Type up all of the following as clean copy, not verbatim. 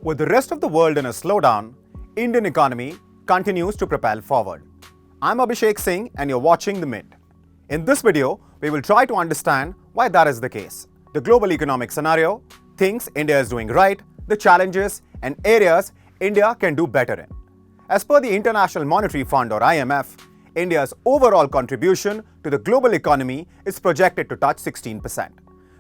With the rest of the world in a slowdown, Indian economy continues to propel forward. I'm Abhishek Singh and you're watching The Mint. In this video, we will try to understand why that is the case, the global economic scenario, things India is doing right, the challenges and areas India can do better in. As per the International Monetary Fund or IMF, India's overall contribution to the global economy is projected to touch 16%.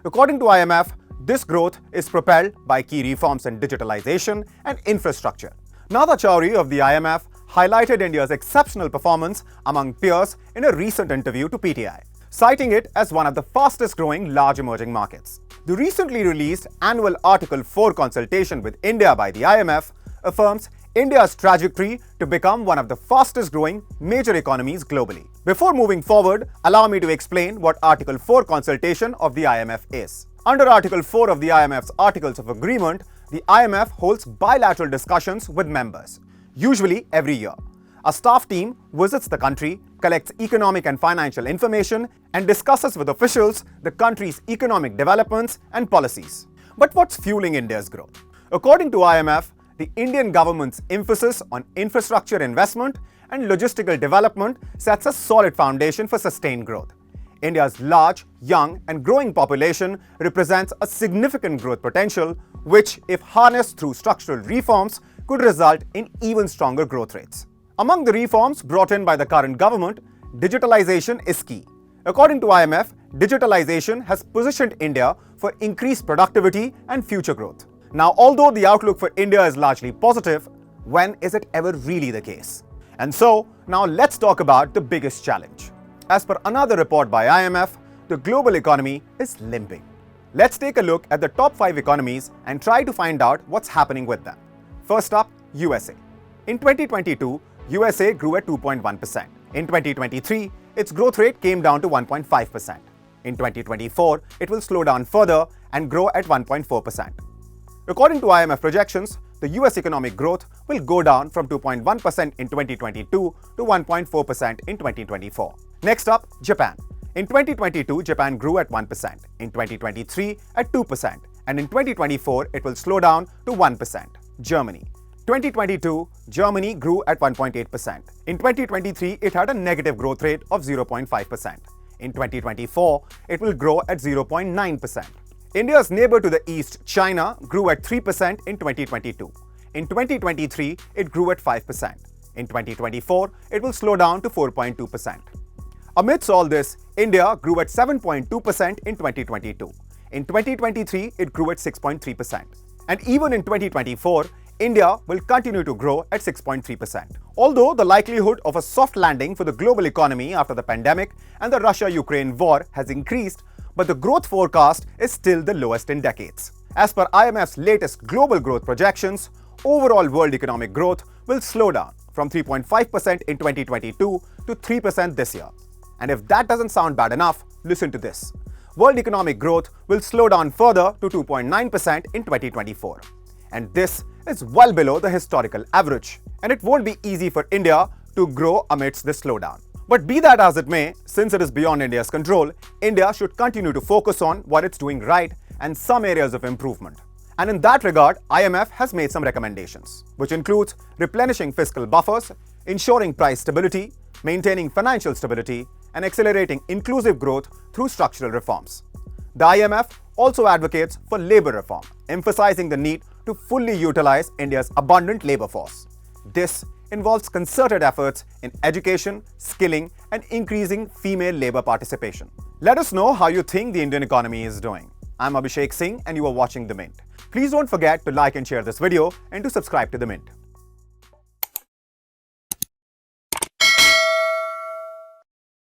According to IMF, this growth is propelled by key reforms in digitalization and infrastructure. Nada Chowri of the IMF highlighted India's exceptional performance among peers in a recent interview to PTI, citing it as one of the fastest growing large emerging markets. The recently released annual Article 4 consultation with India by the IMF affirms India's trajectory to become one of the fastest growing major economies globally. Before moving forward, allow me to explain what Article 4 consultation of the IMF is. Under Article 4 of the IMF's Articles of Agreement, the IMF holds bilateral discussions with members, usually every year. A staff team visits the country, collects economic and financial information, and discusses with officials the country's economic developments and policies. But what's fueling India's growth? According to IMF, the Indian government's emphasis on infrastructure investment and logistical development sets a solid foundation for sustained growth. India's large, young and growing population represents a significant growth potential, which, if harnessed through structural reforms, could result in even stronger growth rates. Among the reforms brought in by the current government, digitalization is key. According to IMF, digitalization has positioned India for increased productivity and future growth. Now, although the outlook for India is largely positive, when is it ever really the case? And so, now let's talk about the biggest challenge. As per another report by IMF, the global economy is limping. Let's take a look at the top 5 economies and try to find out what's happening with them. First up, USA. In 2022, USA grew at 2.1%. In 2023, its growth rate came down to 1.5%. In 2024, it will slow down further and grow at 1.4%. According to IMF projections, the US economic growth will go down from 2.1% in 2022 to 1.4% in 2024. Next up, Japan. In 2022, Japan grew at 1%, in 2023 at 2%, and in 2024 it will slow down to 1%. Germany. 2022, Germany grew at 1.8%. In 2023, it had a negative growth rate of 0.5%. In 2024, it will grow at 0.9%. India's neighbor to the east, China, grew at 3% in 2022. In 2023, it grew at 5%. In 2024, it will slow down to 4.2%. Amidst all this, India grew at 7.2% in 2022. In 2023, it grew at 6.3%. And even in 2024, India will continue to grow at 6.3%. Although the likelihood of a soft landing for the global economy after the pandemic and the Russia-Ukraine war has increased, but the growth forecast is still the lowest in decades. As per IMF's latest global growth projections, overall world economic growth will slow down from 3.5% in 2022 to 3% this year. And if that doesn't sound bad enough, listen to this. World economic growth will slow down further to 2.9% in 2024. And this is well below the historical average. And it won't be easy for India to grow amidst this slowdown. But be that as it may, since it is beyond India's control, India should continue to focus on what it's doing right and some areas of improvement. And in that regard, IMF has made some recommendations, which includes replenishing fiscal buffers, ensuring price stability, maintaining financial stability, and accelerating inclusive growth through structural reforms. The IMF also advocates for labor reform, emphasizing the need to fully utilize India's abundant labor force. This involves concerted efforts in education, skilling, and increasing female labor participation. Let us know how you think the Indian economy is doing. I'm Abhishek Singh and you are watching The Mint. Please don't forget to like and share this video and to subscribe to The Mint.